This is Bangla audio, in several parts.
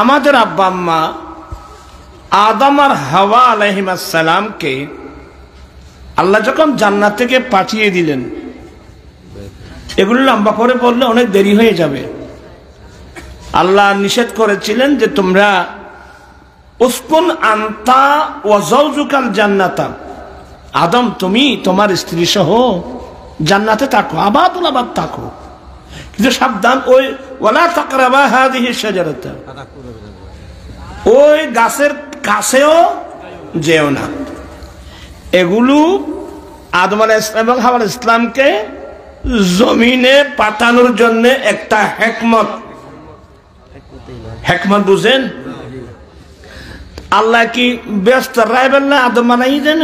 আমাদের আব্বা আম্মা আদম আর হাওয়া আলাইহিস সালামকে আল্লাহ যখন জান্নাত থেকে পাঠিয়ে দিলেন, এগুলো লম্বা করে বললে অনেক দেরি হয়ে যাবে। আল্লাহ নিষেধ করেছিলেন যে তোমরা উসকুন আনতা ওয়া যাওজুকাল জান্নাতা, আদম তুমি তোমার স্ত্রী সহ জান্নাতে থাকো, আবাদুল আবাদ থাকো, কিন্তু সাবধান ওই ওয়ালা তাকরাবা হাযিহি শাজারাতা, ওই গাছের কাছেও যেও না। এগুলো আদম আলাইহিস সালাম এবং হাওয়া আলাইহিস সালামকে জমিনে পাঠানোর জন্য একটা হিকমত। হিকমত বুঝেন? আল্লাহ কি ব্যস্ত রাইবেল্লা আদম বানাই দেন?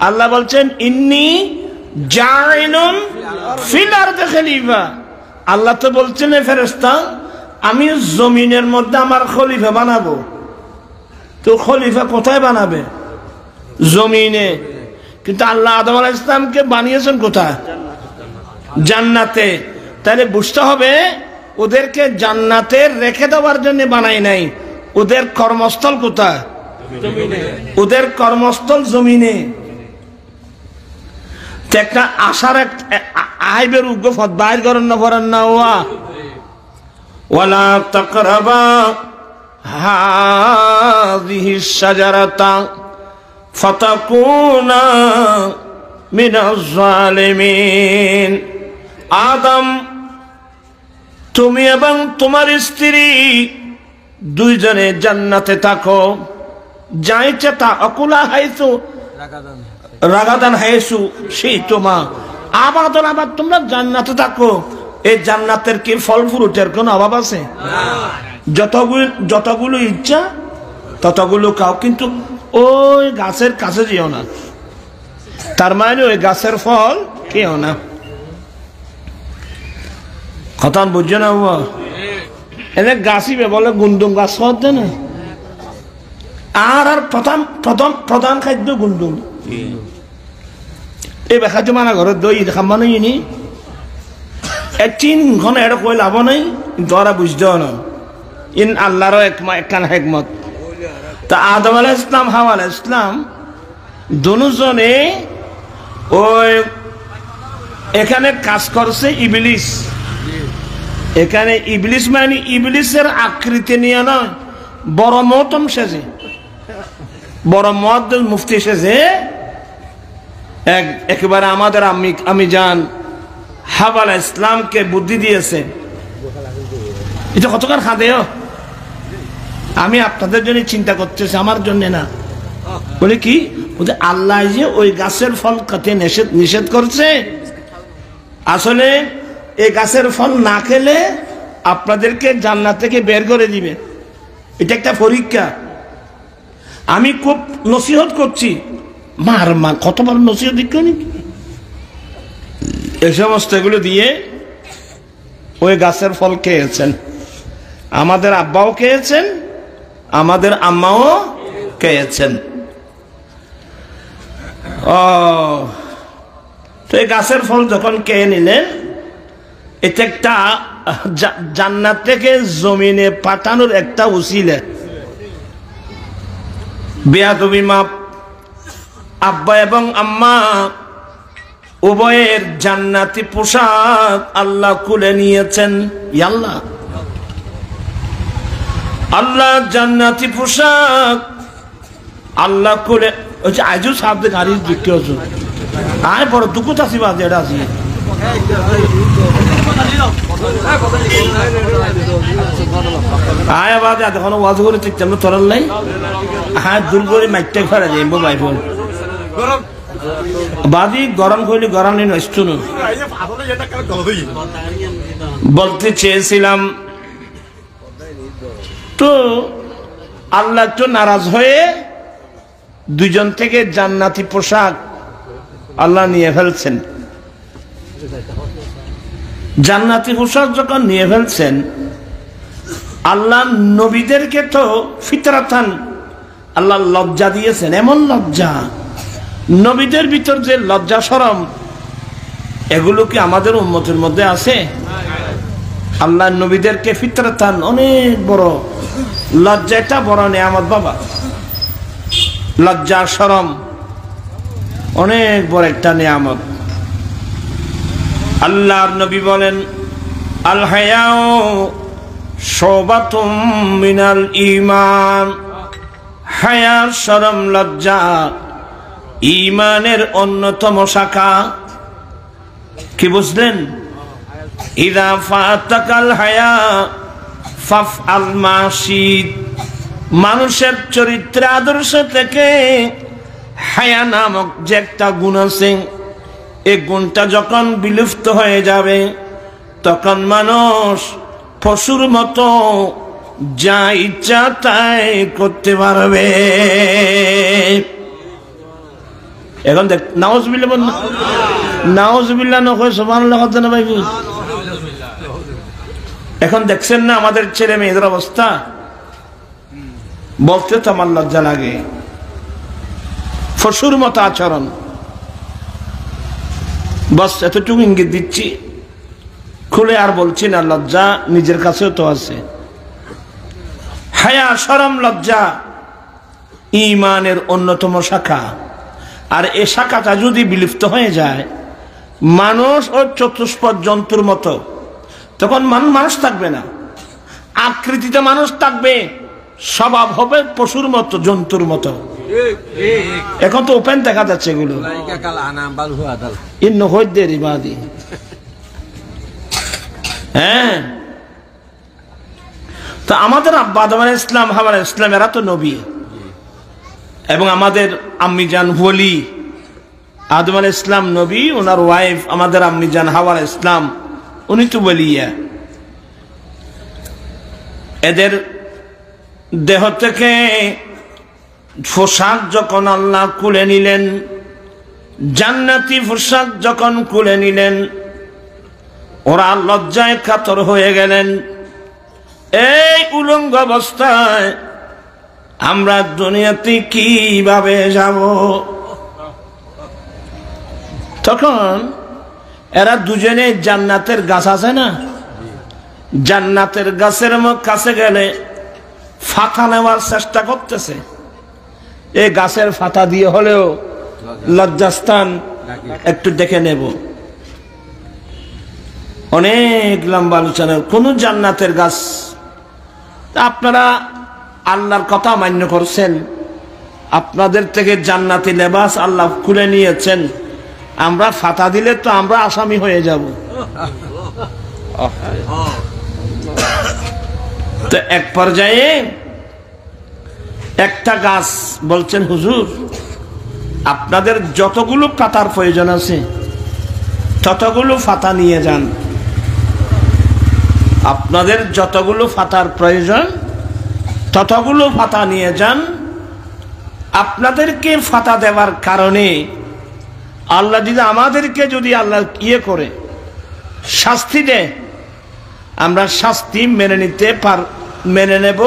আল্লাহ বলছেন ইন্নী জাইলুন ফিল আরদি খলিফা। আল্লাহ তো বলছেন ফেরেশতা আমি জমিনের মধ্যে আমার খলিফা বানাবো। তো খলিফা কোথায় বানাবে? জমিনে। কিন্তু আল্লাহ আদম আলাইহিস সালামকে বানিয়েছেন কোথায়? জান্নাতে। তাহলে বুঝতে হবে ওদেরকে জান্নাতে রেখে দেওয়ার জন্য বানাই নাই, ওদের কর্মস্থল কোথায়? ওদের কর্মস্থল জমিনে। একটা আশার আইবের উগ্রফত বাইর করেন না করেন না ওয়ালা তাকরাবা হাযিহি শাজারাতা ফাতাকুনা মিনাজ জালিমিন। আদম তুমি এবং তোমার স্ত্রী দুইজনে জান্নাতে থাকো, যাইছে তা অকুলা হাইসু রাগাদান হাইসু সেই তোমা আবাদুল আবাদ, তোমরা জান্নাতে থাকো। এই জান্নাতের কি ফল ফ্রুটের কোন অভাব আছে? যতগুলো ইচ্ছা ততগুলো খাও, কিন্তু ওই গাছের কাছে যেও না। তার মানে ওই গাছের ফল খেও না। কথা বুঝছো না? এনে গাছিবে বলে গুন্ডুম গাছ খাওয়াতে না। আর প্রধান খাদ্য গুন্ডুম। এই বেখাতে মানা ঘরের দই খাম্বা নাই নি চিন এটা কই লাভ নাই, কিন্তু ওরা বুঝতেও না। ইন আল্লাহরও একখান হেকমত। তা আদম আলাইহিস সালাম হাওয়া আলাইহিস সালাম দুজনে ওই এখানে কাজ করছে ইবলিস। এখানে ইবলিস মানে ইবলিসের আকৃতি নিয়ে নয়, বড় মহতম সেজে, বড় মুহাদ্দিস মুফতি সেজে একেবারে আমাদের আমি জান হাওয়া আলাইহিস সালামকে বুদ্ধি দিয়েছে। এটা কতকার খাদেও আমি আপনাদের জন্য চিন্তা করতেছি, আমার জন্য না। বলে কি আল্লাহ যে ওই গাছের ফল খেতে নিষেধ করছে, আসলে এই গাছের ফল না খেলে আপনাদেরকে জান্নাত থেকে বের করে দিবে। এটা একটা পরীক্ষা। আমি খুব নসিহত করছি, মার কতবার নসিহত দিচ্ছি এই সমস্ত এগুলো দিয়ে ওই গাছের ফল খেয়েছেন। আমাদের আব্বাও খেয়েছেন, আমাদের আম্মাও খেয়েছেন। তো এই গাছের ফল যখন খেয়ে নিলেন, এটা একটা জান্নাত থেকে জমিনে পাঠানোর একটা উসিলা। বেয়াদবি মাপ। আব্বা এবং আম্মা উভয়ের জান্নাতি পোশাক আল্লাহ খুলে নিয়েছেন। আল্লাহ আল্লাহ জান্নাতি পোশাক আল্লাহ খুলে আজও সাবধান গাড়ি বিক্রি হচ্ছে। আয় বড় দুঃখ আছি বাজে এটা আছি। আয় বাজে এখন ওয়াজ করে ঠিক তেমন তরাল নাই। হ্যাঁ দূর করে মাইকটা ফেরা যায় ভাই ফোন বাদি গরম করলে গরম নেই নষ্ট। বলতে চেয়েছিলাম তো আল্লাহ একটু নারাজ হয়ে দুইজন থেকে জান্নাতি পোশাক আল্লাহ নিয়ে ফেলছেন। জান্নাতি পোশাক যখন নিয়ে ফেলছেন, আল্লাহ নবীদেরকে তো ফিতরাতান আল্লাহ লজ্জা দিয়েছেন। এমন লজ্জা, নবীদের ভিতর যে লজ্জা শরম, এগুলো কি আমাদের উম্মতের মধ্যে আছে? আল্লাহ নবীদেরকে ফিতরাতান অনেক বড় লজ্জাটা বড় নিয়ামত বাবা। লজ্জা শরম অনেক বড় একটা নিয়ামত। আল্লাহর নবী বলেন আল হায়াউ শুবাতুম মিনাল ঈমান। হায়া শরম লজ্জা ঈমানের অন্যতম শাখা। কি বুঝলেন? ইযা ফাতাকাল হায়া ফাফআল মাশিদ। মানুষের চরিত্র আদর্শ থেকে হায়া নামক যে একটা গুণ আছে, এই গুণটা যখন বিলুপ্ত হয়ে যাবে তখন মানুষ পশুর মতো যা ইচ্ছা তাই করতে পারবে। এখন দেখ নাউজুবিল্লাহ বল, নাউজুবিল্লাহ নয় সুবহানাল্লাহ না ভাই। এখন দেখছেন না আমাদের ছেলে মেয়েদের অবস্থা, বলতে তো আমার লজ্জা লাগে। পশুর মতো আচরণ। বস এতটুকু ইঙ্গিত দিচ্ছি, খুলে আর বলছি না, লজ্জা নিজের কাছেও তো আছে। হায়া শরম লজ্জা ঈমানের অন্যতম শাখা। আর এই শাখাটা যদি বিলুপ্ত হয়ে যায়, মানুষ ও চতুষ্পদ জন্তুর মতো, তখন মানুষ থাকবে না, আকৃতিতে মানুষ থাকবে, স্বভাব হবে পশুর মতো জন্তুর মতো। এখন তো ওপেন দেখা যাচ্ছে এগুলো। হ্যাঁ, তো আমাদের আব্বা আদম আলাইহিস সালাম, হাওয়া আলাইহিস সালাম এরা তো নবী, এবং আমাদের আম্মি জান ওলি। আদম আলাইহিস সালাম নবী, ওনার ওয়াইফ আমাদের আম্মি জান হাওয়া আলাইহিস সালাম উনি তো ওলিয়া। এদের দেহ থেকে পোশাক যখন আল্লাহ খুলে নিলেন, জান্নাতি পোশাক যখন খুলে নিলেন, ওরা লজ্জায় কাতর হয়ে গেলেন। এই উলঙ্গ অবস্থায় আমরা দুনিয়াতে কিভাবে যাব? তখন এরা দুজনে জান্নাতের গাছ আছে না, জান্নাতের গাছের কাছে গেলে ফাতা নেওয়ার চেষ্টা করতেছে। এই গাছের ফাতা দিয়ে হলেও লজ্জাস্থান একটু দেখে নেব। অনেক লম্বা আলোচনা। কোন জান্নাতের গাছ? আপনারা আল্লাহর কথা মান্য করছেন, আপনাদের থেকে জান্নাতি লেবাস আল্লাহ খুলে নিয়েছেন, আমরা ফাতা দিলে তো আমরা আসামি হয়ে যাব। তো এক পর্যায়ে একটা গাছ বলছেন, হুজুর আপনাদের যতগুলো পাতার প্রয়োজন আছে ততগুলো ফাতা নিয়ে যান। আপনাদের যতগুলো ফাতার প্রয়োজন ততগুলো ফাতা নিয়ে যান। আপনাদেরকে ফাতা দেওয়ার কারণে আল্লাহ যদি আমাদেরকে যদি আল্লাহ ইয়ে করে শাস্তি দেয়, আমরা শাস্তি মেনে নেব।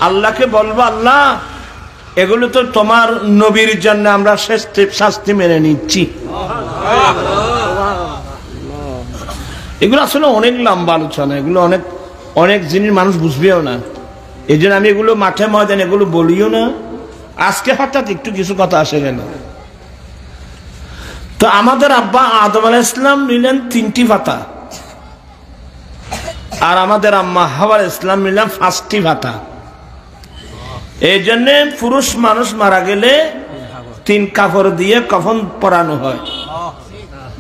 আল্লাহকে বলবো, আল্লাহ এগুলো তো তোমার নবীর জন্য আমরা শাস্তি মেনে নিচ্ছি। এগুলো আসলে অনেক লম্বা আলোচনা, এগুলো অনেক অনেক জিনিস মানুষ বুঝবেও না। এই জন্য আমি এগুলো মাঠে ময়দানে এগুলো বলিও না। আজকে হঠাৎ একটু কিছু কথা আসে গেল। তো আমাদের আব্বা আদম আলাইহিস সালাম নিলেন 3টি পাতা, আর আমাদের আম্মা হাওয়া আলাইহিস সালাম নিলেন 5টি পাতা। এই জন্য পুরুষ মানুষ মারা গেলে 3 কাপড় দিয়ে কাফন পরানো হয়,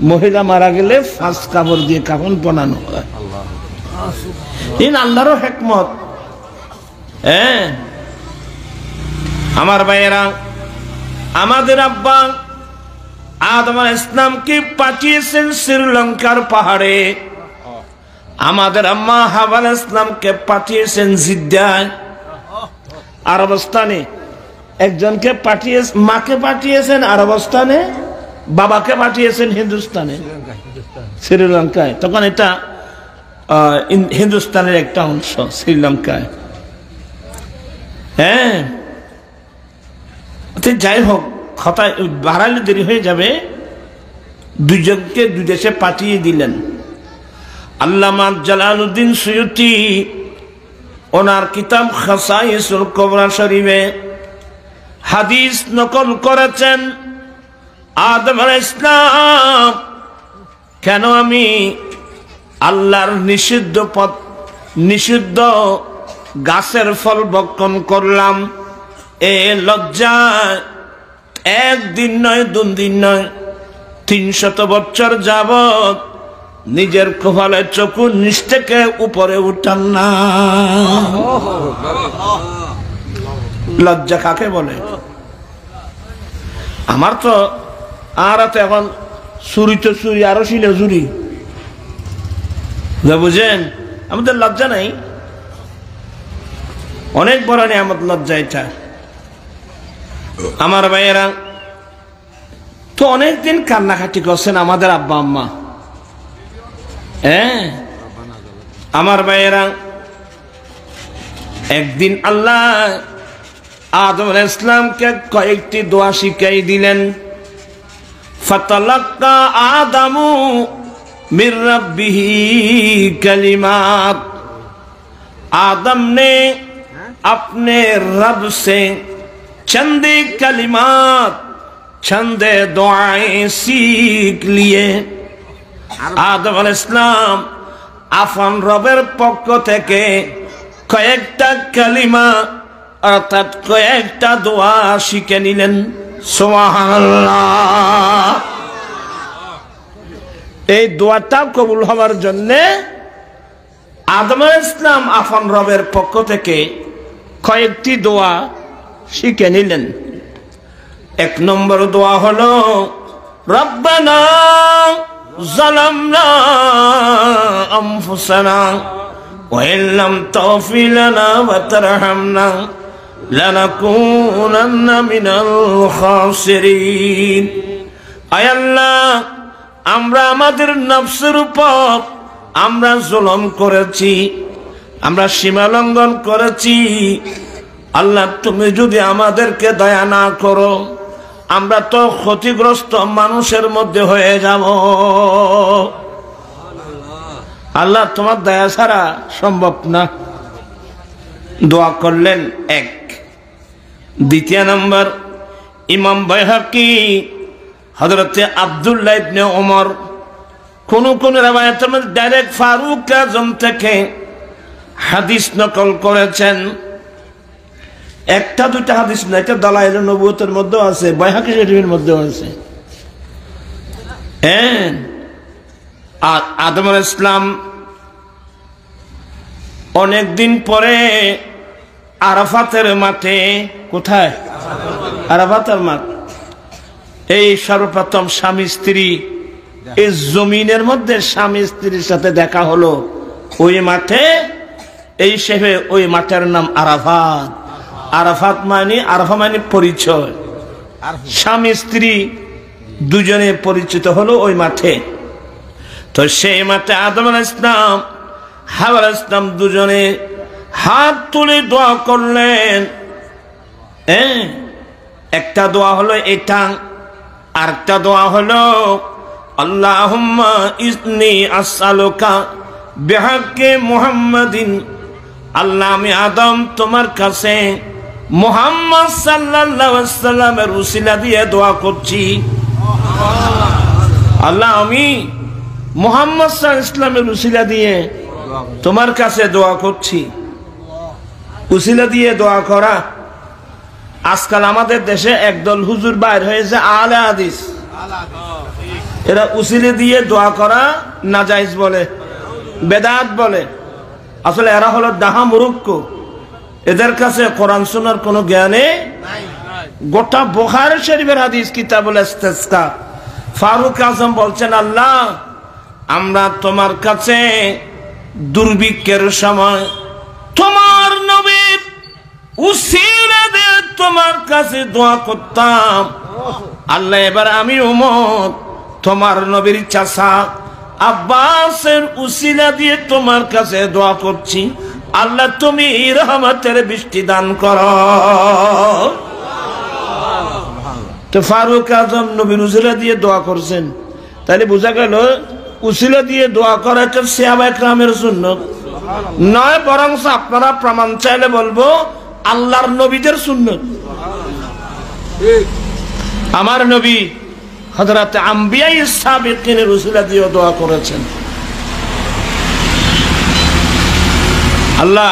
মহিলা মারা গেলে 5 কাপড় দিয়ে কাফন পরানো হয়। এই আল্লাহরও হিকমত। হ্যাঁ আমার ভাইয়েরা, আমাদের আব্বা আদম আলাইহিস সালামকে পাঠিয়েছেন শ্রীলঙ্কার পাহাড়ে, আমাদের আম্মা হাওয়া আলাইহিস সালামকে পাঠিয়েছেন জিদ্দায় আরবস্থানে। একজনকে মাকে পাঠিয়েছেন আরবস্থানে, বাবাকে পাঠিয়েছেন হিন্দুস্তানে, শ্রীলঙ্কায়। তখন এটা হিন্দুস্তানের একটা অংশ শ্রীলঙ্কায়। হ্যাঁ, যাই হোক, কথায় বাড়ালে দেরি হয়ে যাবে। দুজনকে 2 দেশে পাঠিয়ে দিলেন। আল্লামা জালালউদ্দিন সুয়ুতি ওনার কিতাব খাসাইসুল কুবরা শরীফে হাদিস নকল করেছেন, আদম আলাইহিস সালাম কেন আমি আল্লাহর নিষিদ্ধ গাছের ফল ভক্ষণ করলাম, এ লজ্জায় একদিন নয় দুদিন নয় 300 বছর যাবত নিজের কপালে চক্ষু নিচ থেকে উপরে উঠান না। লজ্জা কাকে বলে? আমার তো আর এখন চুরি তো চুরি, আরো ছিল চুরি, বুঝেন? আমাদের লজ্জা নাই, অনেক বড় নিয়ামত লজ্জা এটা। আমার ভাইয়েরা তো অনেকদিন কান্নাকাটি করছেন আমাদের আব্বা আম্মা। আমার ভাইয়েরা একদিন আল্লাহ আদম আলাইহিস সালামকে কয়েকটি দোয়া শিখাই দিলেন। ফাতালাক্কা আদামু মির রাব্বিহি কালিমাত, आदम ने अपने रब से चंदे कलिमात चंदे दुआएं सीख लिए। आदम अलैहिस सलाम আপন রবের পক্ষ থেকে কয়েকটা কালিমা অর্থাৎ কয়েকটা দোয়া শিখে নিলেন। সুবহানাল্লাহ। এই দোয়াটা কবুল হওয়ার জন্য আদম আলাইহিস সালাম আপন রবের পক্ষ থেকে কয়েকটি দোয়া শিখে নিলেন। 1 নম্বর দোয়া হলো রব্বানা যালামনা আনফুসানা ওয়া ইল্লাম তাগফির লানা ওয়া তারহামনা লানাকুনান্না মিনাল খাসিরিন। আয় আল্লাহ, আমরা আমাদের নফসের উপর আমরা জুলুম করেছি, আমরা সীমা লঙ্ঘন করেছি। আল্লাহ, তুমি যদি আমাদেরকে দয়া না করো আমরা তো ক্ষতিগ্রস্ত মানুষের মধ্যে হয়ে যাব। আল্লাহ, তোমার দয়া ছাড়া সম্ভব না। দোয়া করলেন 1। দ্বিতীয় নম্বর, ইমাম বাইহাকি হযরতে আব্দুল্লাহ ইবনে ওমর কোন রাওয়ায়াতের মধ্যে ডাইরেক্ট ফারুক আজম থেকে হাদিস নকল করেছেন। একটা দুইটা হাদিস না, এটা দালাইল নবুয়তের মধ্যে আছে, বাইহাকি শরীফের মধ্যে আছে। আর আদম আলাইহিস সালাম অনেকদিন পরে আরাফাতের মাঠে, কোথায়? আরাফাতের মাঠ। এই সর্বপ্রথম স্বামী স্ত্রী এই জমিনের মধ্যে স্বামী স্ত্রীর সাথে দেখা হলো ওই মাঠে। এই সেবে ওই মাঠের নাম আরাফাত। আরাফাত মানে, আরাফা মানে পরিচয়। স্বামী স্ত্রী দুজনে পরিচিত হলো ওই মাঠে। তো সেই মাঠে আদম আলাইহিস সালাম হাওয়া আলাইহিস সালাম দুজনে হাত তুলে দোয়া করলেন। একটা দোয়া হলো এটা, আরেকটা দোয়া হলো আল্লাহুম্মা ইন্নী আসআলুকা বিহাক্কি মুহাম্মাদিন। আল্লাহ, আমি আদম তোমার কাছে মুহাম্মদ সাল্লাল্লাহু আলাইহি ওয়াসাল্লামের উসিলা দিয়ে দোয়া করছি। আল্লাহ, আমি মুহাম্মদ সাল্লাল্লাহু আলাইহি ওয়াসাল্লামের উসিলা দিয়ে তোমার কাছে দোয়া করছি। উসিলা দিয়ে দোয়া করা, আজকাল আমাদের দেশে একদল হুজুর বাইর হয়েছে আহলে হাদিস, এরা উসিলা দিয়ে দোয়া করা নাজায়েজ বলে, বেদাত বলে। আসলে এরা হলো ডাহা মুরুক্ক, এদের কাছে কোরআন সুন্নাহর কোনো জ্ঞানে গোটা বুখারী শরীফের হাদিস কিতাবুল ইস্তিসকা ফারুক আজম বলছেন, আল্লাহ, আমরা তোমার কাছে দুর্ভিক্ষের সময় তোমার নবীর উসিলা দিয়ে তোমার কাছে দোয়া করতাম। আল্লাহ, এবার আমি উম্মত তোমার নবীর চাচা আব্বাসের উসিলা দিয়ে তোমার কাছে দোয়া করছি। আল্লাহ, তুমি রহমতের বৃষ্টি দান করো। তো ফারুক আজম নবীর উসিলা দিয়ে দোয়া করছেন, তাহলে বোঝা গেল উসিলা দিয়ে দোয়া করা এটা সাহাবায়ে কেরামের সুন্নত নয়, বরং আপনারা প্রমাণ চাইলে বলবো আল্লাহর নবীদের সুন্নত। আমার নবী হযরত আম্বিয়া সাবিকিনের উসিলা দিয়ে দোয়া করেছেন। আল্লাহ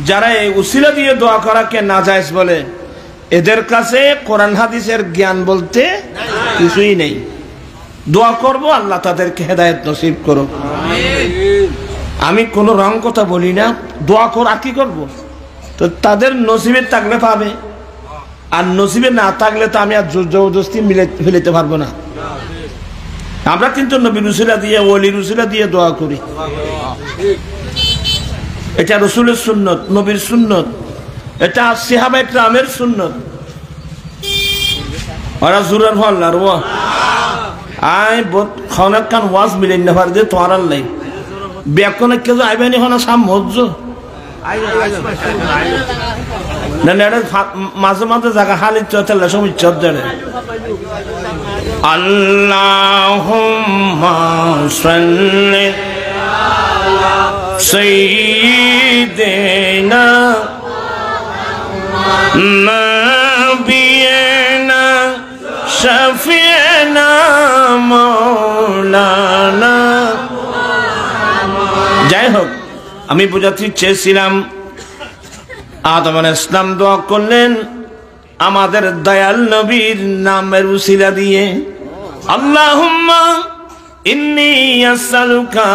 যারা এই উসিলা দিয়ে দোয়া করাকে নাজায়েজ বলে এদের কাছে কোরআন হাদিসের জ্ঞান বলতে কিছুই নেই। দোয়া করব আল্লাহ তাদেরকে হেদায়েত নসিব করুক। আমি কোনো রং কথা বলি না, দোয়া কর আর কি করবো, তো তাদের নসিবে থাকলে পাবে, আর নসিবে না থাকলে তো আমি আর জোর জবরদস্তি ফেলতে পারবো না। আমরা কিন্তু নবীর উসিলা দিয়ে ওলির উসিলা দিয়ে দোয়া করি, এটা রসুলের সুন্নত, নবীর সুন্নত, এটা সাহাবায়ে কেরামের সুন্নত। ওরা জুরার ফল্লার ও আই খনক কান ওয়াজ মিলেন না পারে তোমার লাই ব্যাকনে কে আইবানি হনা সাম মজ্জ না না মাঝে মাঝে জায়গা হালি চলে সময় চদ্দরে আল্লাহুম্মা সাল্লি সাইয়্যিদিনা নাবিয়িনা শাফিয়িনা মাওলানা। যাই হোক, আমি বোঝাতে চেয়েছিলাম আদম আলাইহিস সালাম দোয়া করলেন আমাদের দয়াল নবীর নামের উসিলা দিয়ে, আল্লাহুম্মা ইন্নী আসআলুকা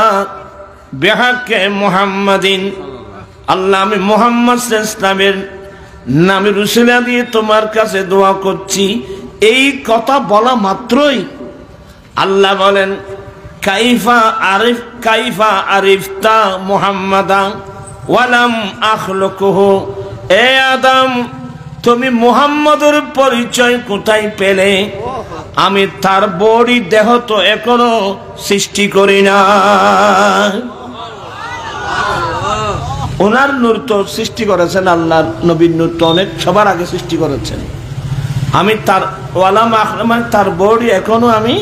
বিহাক্কি মুহাম্মাদিন, আল্লাহ আমি মুহাম্মদ সাল্লাল্লাহু আলাইহি ওয়াসাল্লামের নামের উসিলা দিয়ে তোমার কাছে দোয়া করছি। এই কথা বলা মাত্রই আল্লাহ বলেন কাইফা আরিফতা মুহাম্মাদা ওয়ালাম আখলুকুহু, এ আদম তুমি মুহাম্মদের পরিচয় কোথায় পেলে? আমি তার বডি দেহ তো এখনো সৃষ্টি করি না। ওনার নূর তো সৃষ্টি করেছেন আল্লাহ, নবীর নূর তো অনেক সবার আগে সৃষ্টি করেছেন। আমি তার ওয়ালাম আখলাম তার বডি এখনো আমি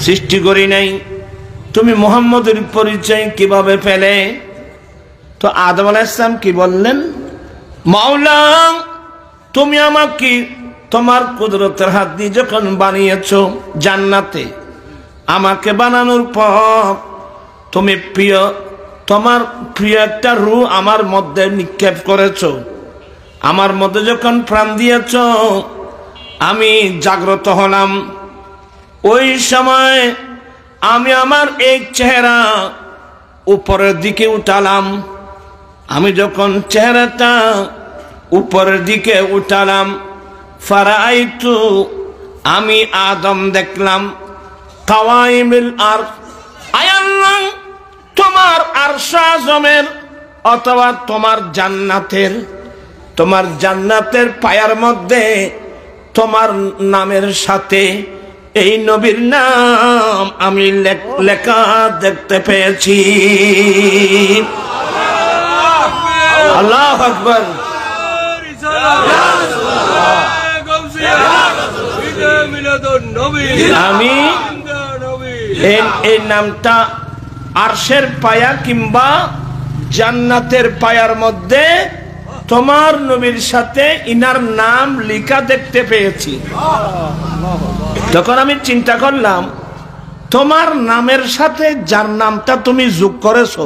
সৃষ্টি করি নাই, তুমি মুহাম্মদের পরিচয় কিভাবে পেলে? তো আদম আলাইহিস সালাম কি বললেন? মাওলা তুমি আমাকে তোমার কুদরতের হাত দিয়ে যখন বানিয়েছো জান্নাতে, আমাকে বানানোর পর তুমি তোমার প্রিয় একটা রূহ আমার মধ্যে নিক্ষেপ করেছো, আমার মধ্যে যখন প্রাণ দিয়েছো আমি জাগ্রত হলাম। ওই সময় আমি আমার এই চেহারা উপরের দিকে উঠালাম। আমি যখন চেহারাটা উপরের দিকে উঠালাম, ফারাইতু আমি আদম দেখলাম কাওয়াইমিল আরশ, আয়াল্লাহ তোমার আরশ আযমের অথবা তোমার জান্নাতের পায়ার মধ্যে তোমার নামের সাথে এই নবীর নাম আমি লেখা দেখতে পেয়েছি। আল্লাহু আকবার। আমি এই নামটা আরশের পায়া কিংবা জান্নাতের পায়ার মধ্যে তোমার নবীর সাথে ইনার নাম লেখা দেখতে পেয়েছি। তখন আমি চিন্তা করলাম তোমার নামের সাথে যার নামটা তুমি যোগ করেছো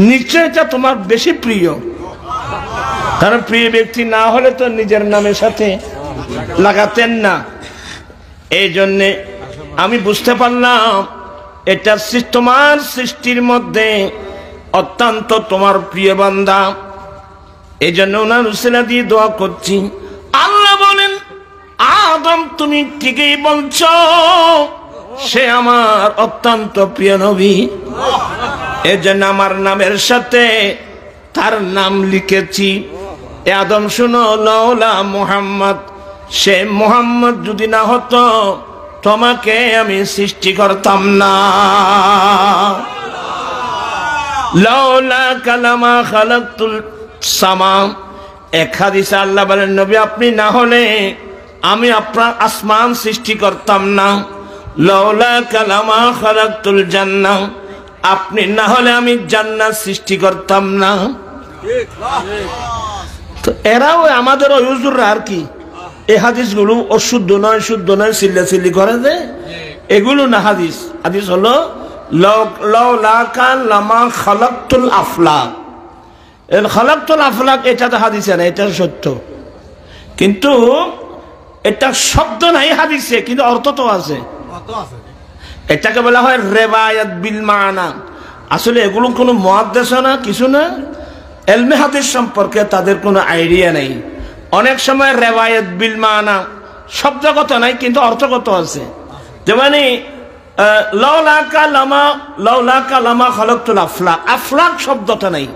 নিশ্চয় এটা তোমার বেশি প্রিয়, কারণ প্রিয় ব্যক্তি না হলে তো নিজের নামের সাথে লাগাতেন না। এই জন্যে আমি বুঝতে পারলাম এটা তোমার সৃষ্টির মধ্যে অত্যন্ত তোমার প্রিয় বান্দা। এই জন্য ওনার উসিলা দিয়ে দোয়া করছি। আল্লাহ বলেন আদম তুমি ঠিকই বলছো, সে আমার অত্যন্ত প্রিয় নবী, এই জন্য আমার নামের সাথে তার নাম লিখেছি। আদম শুনো, লাউলা মুহাম্মদ, সে মুহাম্মদ যদি না হতো তোমাকে আমি সৃষ্টি করতাম না। লাউলা কালামা খালাকতুল সামা, এক হাদিসে আল্লাহ বলেন নবী আপনি না হলে আমি আপনার আসমান সৃষ্টি করতাম না। লাউলা কালামা খালাকতুল জান্নাহ, আপনি না হলে আমি জান্নাত সৃষ্টি করতাম না। তো এরাও আমাদের ওই হুজুররা আর কি এই হাদিসগুলো অশুদ্ধ নয়, শুদ্ধ নয়, চিল্লাচিল্লি করে যে এগুলো না হাদিস। হাদিস হলো লাউলা কালামা খালাকতুল আফলাক। এর খালাকতুল আফলাক এটা তো হাদিসে না, এটা সত্য, কিন্তু এটা শব্দ নাই হাদিসে, কিন্তু অর্থ তো আছে। এটাকে বলা হয় রিওয়ায়াত বিল মানা। আসলে এগুলো কোনো মুহাদ্দিস না, কিছু না, ইলমে হাদিস সম্পর্কে তাদের কোনো আইডিয়া নেই। অনেক সময় রিওয়ায়াত বিল মানা শব্দগত নাই, কিন্তু অর্থগত আছে। যেমন লাউলা কালামা খালাকতুল আফলাক, আফলাক শব্দটা নাই,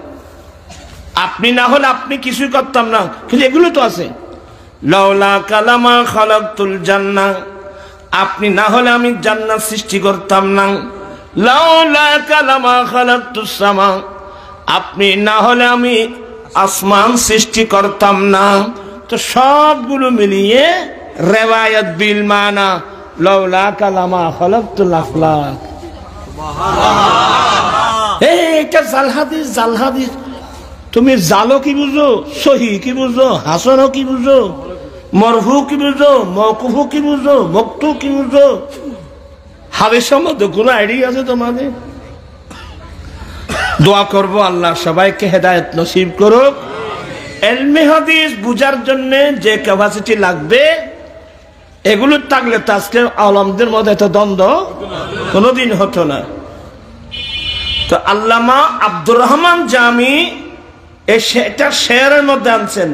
আপনি না হলে আপনি কিছুই করতাম না, কিন্তু এগুলো তো আছে। লাউলা কালামা খালাকতুল জান্নাহ, আপনি না হলে আমি জান্নাত সৃষ্টি করতাম না। লাউলা কালামা খালাকতুস সামা, আপনি না হলে আমি আসমান সৃষ্টি করতাম না। তো সবগুলো মিলিয়ে রিওয়ায়াত বিল মানা লাউলা কালামা খালাকতুল আফলাক। এটা জাল হাদিস, জাল হাদিস। তুমি জালো কি বুঝো, সহি কি বুঝো, হাসানো কি বুঝো, মরফু কি বুঝো, মওকুফু কি বুঝো, মকতু কি বুঝো? হাদিসের মধ্যে কোনো আইডিয়া আছে তোমাদের? দোয়া করব আল্লাহ সবাইকে হেদায়েত নসিব করুক। ইলমে হাদিস বুঝার জন্য যে ক্যাপাসিটি লাগবে, এগুলো থাকলে তো আজকে আলেমদের মধ্যে এত দ্বন্দ্ব কোনোদিন হতো না। তো আল্লামা আব্দুর রহমান জামি এটা শেরের মধ্যে আনছেন,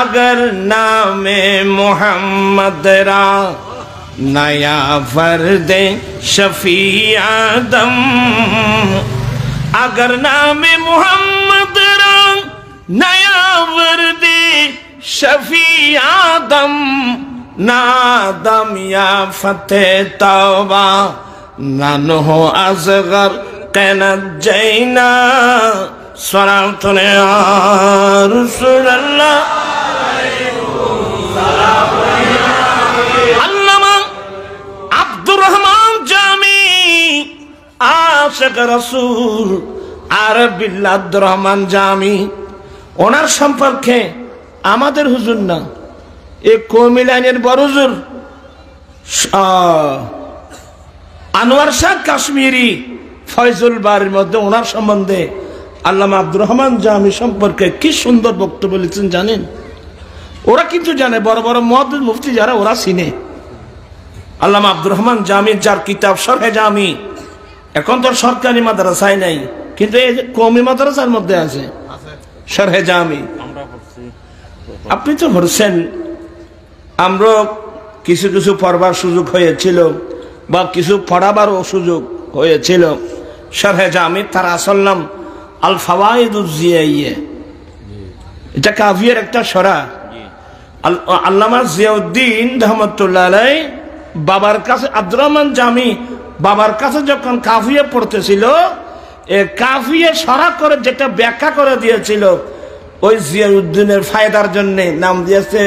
अगर नामे मोहम्मद रा नया फर्दे शफी आदम, अगर नामे मोहम्मद रा नया फर्दे शफी आदम, नादम या फतेह तौबा नन्हो असगर कैनत जैना सलातुन या रसूलल्लाह। আল্লামা আব্দুর রহমান জামি আশিক রাসূল আরবিল্লাহ আব্দুর রহমান জামি, ওনার সম্পর্কে আমাদের হুজুর না, এই কমিলানের বড় হুজুর আনোয়ার শাহ কাশ্মীরি ফয়জুল বারির মধ্যে ওনার সম্বন্ধে আল্লামা আব্দুর রহমান জামি সম্পর্কে কি সুন্দর বক্তব্য লিখছেন জানেন? ওরা কিন্তু জানে, বড় বড় মুহাদ্দিস মুফতি যারা, ওরা চিনে। আল্লামা আব্দুর রহমান জামি যার কিতাব শরহে জামি, এখন তো সরকারি মাদ্রাসায় নাই, কিন্তু এই কওমি মাদ্রাসার মধ্যে আছে শরহে জামি। আপনি তো পড়ছেন, আমরা কিছু কিছু পড়বার সুযোগ হয়েছিল বা কিছু পড়াবারও সুযোগ হয়েছিল। শরহে জামি তার আসল নাম আল ফাওয়াইদুজ জিয়াইয়া, এটা কাফিয়ার একটা সরা। আল্লামা জিয়াউদ্দিন রহমাতুল্লাহ আলাইহি বাবার কাছে, আব্দুর রহমান জামি বাবার কাছে যখন কাফিয়া পড়তেছিল, এ কাফিয়া সরা করে যেটা ব্যাখ্যা করে দিয়েছিল, ওই জিয়াউদ্দিনের ফায়দার জন্য নাম দিয়েছে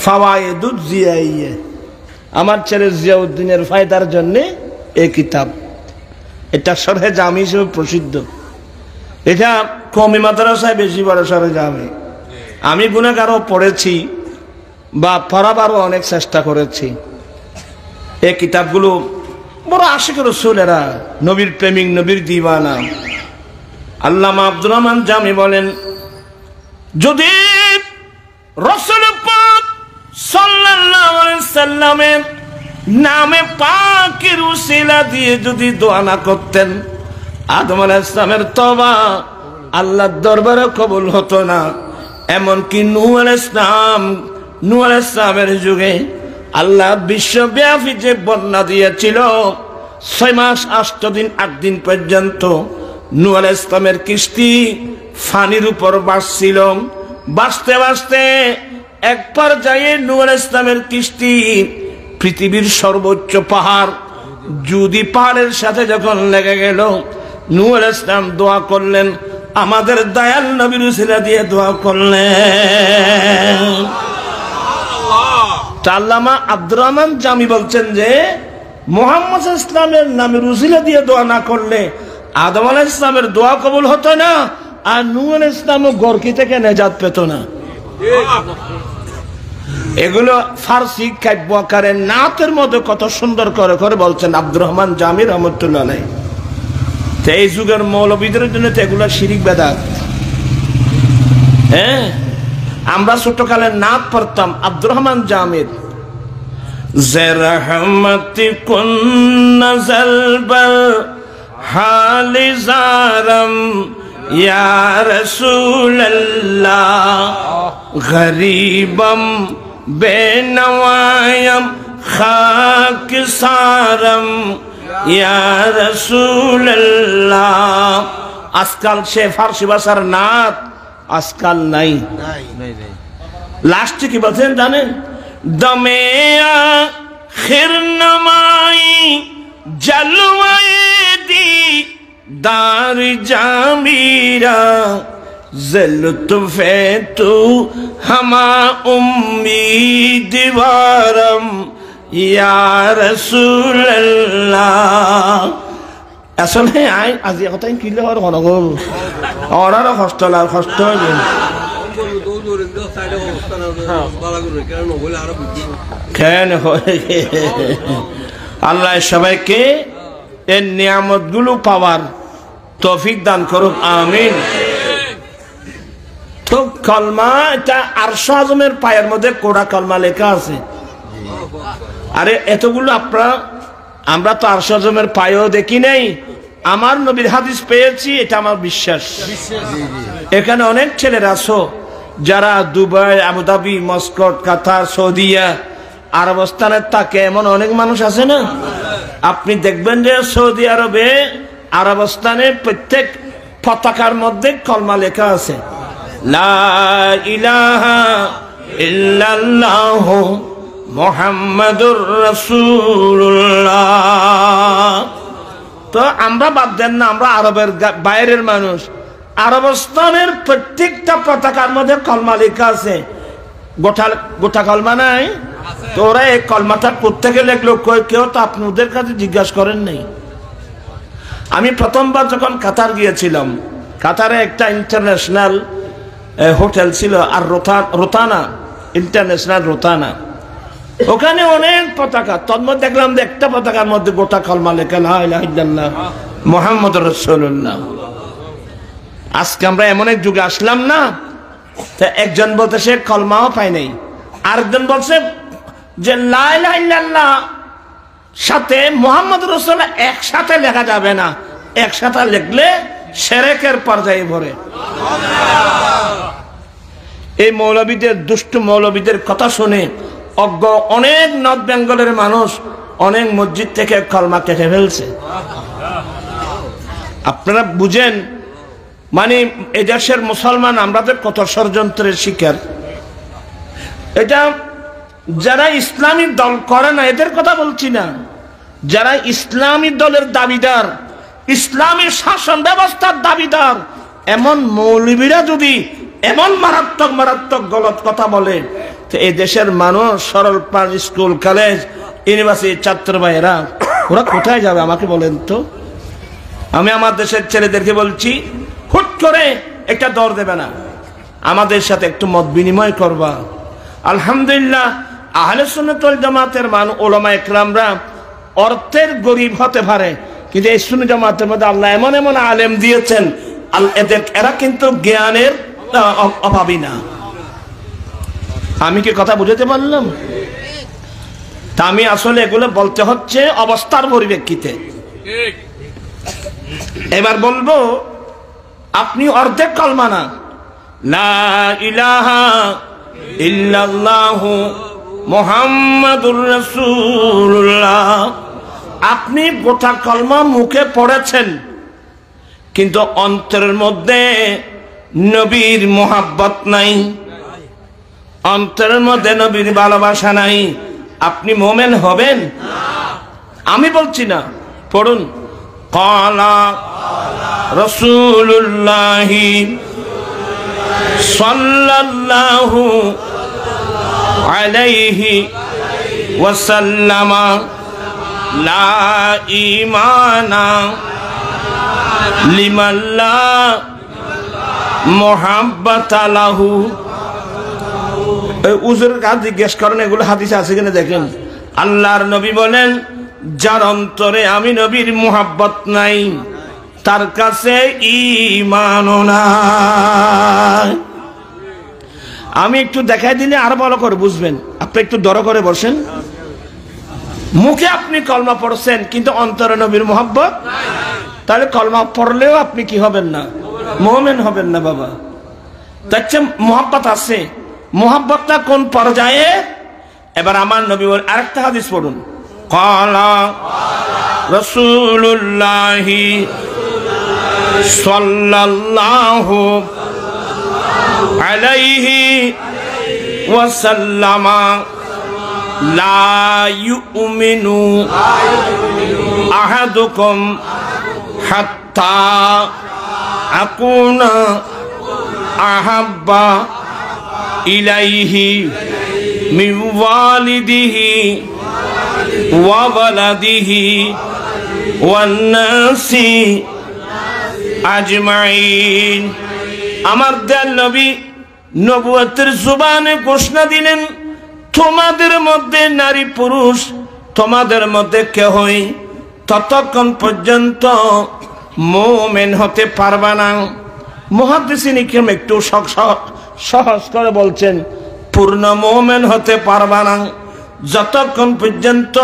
ফাওয়াইদুজ জিয়াইয়া। আমার ছেলে জিয়াউদ্দিনের ফায়দার জন্য এই কিতাব, এটা শরহে জামি হিসেবে প্রসিদ্ধ। এটা কওমি মাদ্রাসায় বেশি বড় শরহে জামি। আমি গুনাহগারও পড়েছি বা পড়াবারও অনেক চেষ্টা করেছি। এই কিতাবগুলো বড় আশিক রাসূলেরা, নবীর প্রেমিক, নবীর দিওয়ানা। আল্লামা আব্দুর রহমান জামি বলেন, যদি রাসূল পাক সাল্লাল্লাহু আলাইহি সাল্লামের নামে পাকের উসিলা দিয়ে যদি দোয়া না করতেন, আদম আলাইহিস সালামের তওবা আল্লাহর দরবারে কবুল হতো না। এমনকি নূহ আলাইহিস সালামের যুগে আল্লাহ বিশ্বব্যাপী যে বন্যা দিয়েছিল, 6 মাস 8 দিন 8 দিন পর্যন্ত নূহ আলাইহিস সালামের কিস্তি পানির উপর ভাসছিল। ভাসতে ভাসতে এক পর্যায়ে নূহ আলাইহিস সালামের কিস্তি পৃথিবীর সর্বোচ্চ পাহাড় জুদি পাহাড়ের সাথে যখন লেগে গেল, নূহ আলাইহিস সালাম দোয়া করলেন, আমাদের দয়াল নবীর উসিলা দিয়ে দোয়া করলেন। আল্লামা আব্দুর রহমান জামি বলছেন যে মুহাম্মদ ইসলামের নামে রুজিলা দিয়ে দোয়া না করলে আদম আলাইহিস সালামের দোয়া কবুল হতো না, আর নূহ আলাইহিস সালামও গর্কি থেকে নেজাত পেত না। এগুলো ফার্সি কাব্য আকারে নাতের মধ্যে কত সুন্দর করে করে বলছেন আব্দুর রহমান জামি রহমতুল্লাহ আলাইহি। তো এই যুগের মৌলবীদের জন্য তো এগুলো শিরিক বেদাত। হ্যাঁ, আমরা ছোটকালে নাত পড়তাম আব্দুর রহমান জামির, যে রহমতি কুন নজল বল হালি জারম ইয়া রাসূলুল্লাহ গরিবম বেনওয়ায়ম খাকিসারম ইয়া রাসূলুল্লাহ। আজকাল সে ফার্সি ভাষার নাত আজকাল নাই। লাস্টে কি বলছেন জানেন? দমে আখির নমাই জলওয়ে দি দার জামিরা জলতুফে তু হামা উম্মিদওয়ারম ইয়া রাসূলুল্লাহ। আসলে আই আজি কথাই কিলে হর হনগল অরার হস্তলার হস্ত হইবে কেন আল্লাহ সবাইকে এর নিয়ামত গুলো পাওয়ার তৌফিক দান করুক, আমিন। তো কলমা এটা আরশ আজমের পায়ের মধ্যে কোড়া কলমা লেখা আছে। আরে এতগুলো আমরা তো আরশ আজমের পায়েও দেখি নাই, আমার নবীর হাদিস পেয়েছি, এটা আমার বিশ্বাস। এখানে অনেক ছেলেরা আছো যারা দুবাই, আবুধাবি, মস্কট, কাতার, সৌদিয়া, আরবস্থানের থাকে, এমন অনেক মানুষ আছে না? আপনি দেখবেন যে সৌদি আরবে, আরবস্থানে প্রত্যেক পতাকার মধ্যে কলমা লেখা আছে, লা ইলাহা ইল্লাল্লাহু মুহাম্মাদুর রাসূলুল্লাহ। তো আমরা বাদ দেন না, আমরা আরবের বাইরের মানুষ, আরবস্থানের প্রত্যেকটা পতাকার মধ্যে কলমা লেখা আছে, গোটা কলমা নাই। তো ওরা এই কলমাটা প্রত্যেকে লেখলো, কেউ তো আপনাদের কাছে জিজ্ঞাসা করেন নাই। আমি প্রথমবার যখন কাতার গিয়েছিলাম, কাতারে একটা ইন্টারন্যাশনাল হোটেল ছিল, আর রোতানা ইন্টারন্যাশনাল রোতানা, ওখানে অনেক পতাকা, তন্মধ্যে দেখলাম যে একটা পতাকার মধ্যে গোটা কলমা লেখা, লা ইলাহা ইল্লাল্লাহ মুহাম্মাদুর রাসূলুল্লাহ। আজকে আমরা এমন এক যুগে আসলাম না, তা একজন বলতে সে কলমাও পায় নাই, আরেকজন বলছে যে লা ইলাহা ইল্লাল্লাহ সাথে মুহাম্মাদুর রাসূলুল্লাহ একসাথে লেখা যাবে না, একসাথে লিখলে শিরকের পর্যায়ে পড়ে। এই মৌলবীদের, দুষ্ট মৌলবীদের কথা শুনে অজ্ঞ অনেক নর্থ বেঙ্গলের মানুষ অনেক মসজিদ থেকে কলমা কেটে ফেলছে। আপনারা বুঝেন, মানে এদেশের মুসলমান আমাদের কত ষড়যন্ত্রের শিকার। এটা যারা ইসলামী দল করে না এদের কথা বলছি না, যারা ইসলামী দলের দাবিদার, ইসলামী শাসন ব্যবস্থার দাবিদার, এমন মৌলবীরা যদি এমন মারাত্মক মারাত্মক গলত কথা বলে, তো এই দেশের মানুষ, সরল প্রাণ, স্কুল, কলেজ, ইউনিভার্সিটির ছাত্র ভাইয়েরা, ওরা কোথায় যাবে আমাকে বলেন তো? আমি আমার দেশের ছেলেদেরকে বলছি, হুট করে একটা দর দেবে না, আমাদের সাথে একটু মত বিনিময় করবা। আলহামদুলিল্লাহ আহলে সুন্নাত ওয়াল জামাতের উলামা ইকরামরা অর্থের গরিব হতে পারে, কিন্তু এই সুন্নি জামাতের মধ্যে আল্লাহ এমন এমন আলেম দিয়েছেন, এরা কিন্তু জ্ঞানের অভাবী না। আমি কি কথা বুঝাতে পারলাম? তা আমি আসলে এগুলো বলতে হচ্ছে অবস্থার পরিপ্রেক্ষিতে। এবার বলবো, আপনি অর্ধেক কলমা না, লা ইলাহা ইল্লাল্লাহু মুহাম্মাদুর রাসূলুল্লাহ, আপনি গোটা কলমা মুখে পড়েছেন, কিন্তু অন্তরের মধ্যে নবীর মোহাব্বত নাই, অন্তরের মধ্যে নবীর ভালোবাসা নাই, আপনি মোমেন হবেন? আমি বলছি না, পড়ুন, ক্বালা রাসূলুল্লাহি সাল্লাল্লাহু আলাইহি ওয়াসাল্লাম লা ঈমানা লিমান লা মুহাব্বাতা লাহু। উজুরের কাছে জিজ্ঞেস করেন এগুলো হাদিসে আছে কিনা দেখেন। আল্লাহর নবী বলেন যার অন্তরে আমি নবীর মুহাব্বত নাই তার কাছে ঈমানও নাই। আমি একটু দেখাই দিলে আরো ভালো করে বুঝবেন। আপনি একটু দরদ করে বসেন। মুখে আপনি কলমা পড়ছেন কিন্তু অন্তরে নবীর মুহাব্বত নাই, তাহলে কলমা পড়লেও আপনি কি হবেন না? মুমিন হবেন না বাবা। তার চেয়ে মুহাব্বত আছে, মুহাব্বতটা কোন পর্যায়ে? এবার আমার নবী বলেন, আরেকটা হাদিস পড়ুন। ক্বালা রাসূলুল্লাহি সাল্লাল্লাহু আলাইহি ওয়াসাল্লাম লা ইউমিনু আহাদুকুম হাত্তা আকুনা আহাব্বা ইলাইহি মিন ওয়ালিদিহি ওয়া ওয়ালাদিহি ওয়ান নাসি আজমাইন। আমার দয়াল নবী নবুয়তের জবানে ঘোষণা দিলেন, তোমাদের মধ্যে নারী পুরুষ তোমাদের মধ্যে কেহই ততক্ষণ পর্যন্ত মুমিন হতে পারবে না। মুহাদ্দিসিন ইকরাম একটু সহজ করে বলছেন, পূর্ণ মুমিন হতে পারবে না যতক্ষণ পর্যন্ত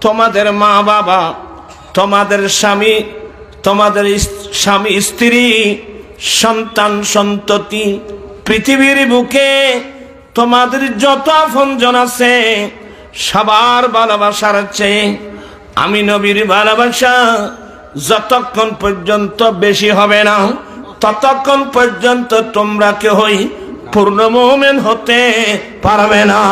তোমাদের মা বাবা, তোমাদের স্বামী স্ত্রী, সন্তান সন্ততি, পৃথিবীর বুকে তোমাদের যত আপনজন আছে সবার ভালোবাসার চেয়ে আমি নবীর ভালোবাসা যতক্ষণ পর্যন্ত বেশি হবে না ততক্ষণ পর্যন্ত তোমরা কেহই পূর্ণ মুমিন হতে পারবে না।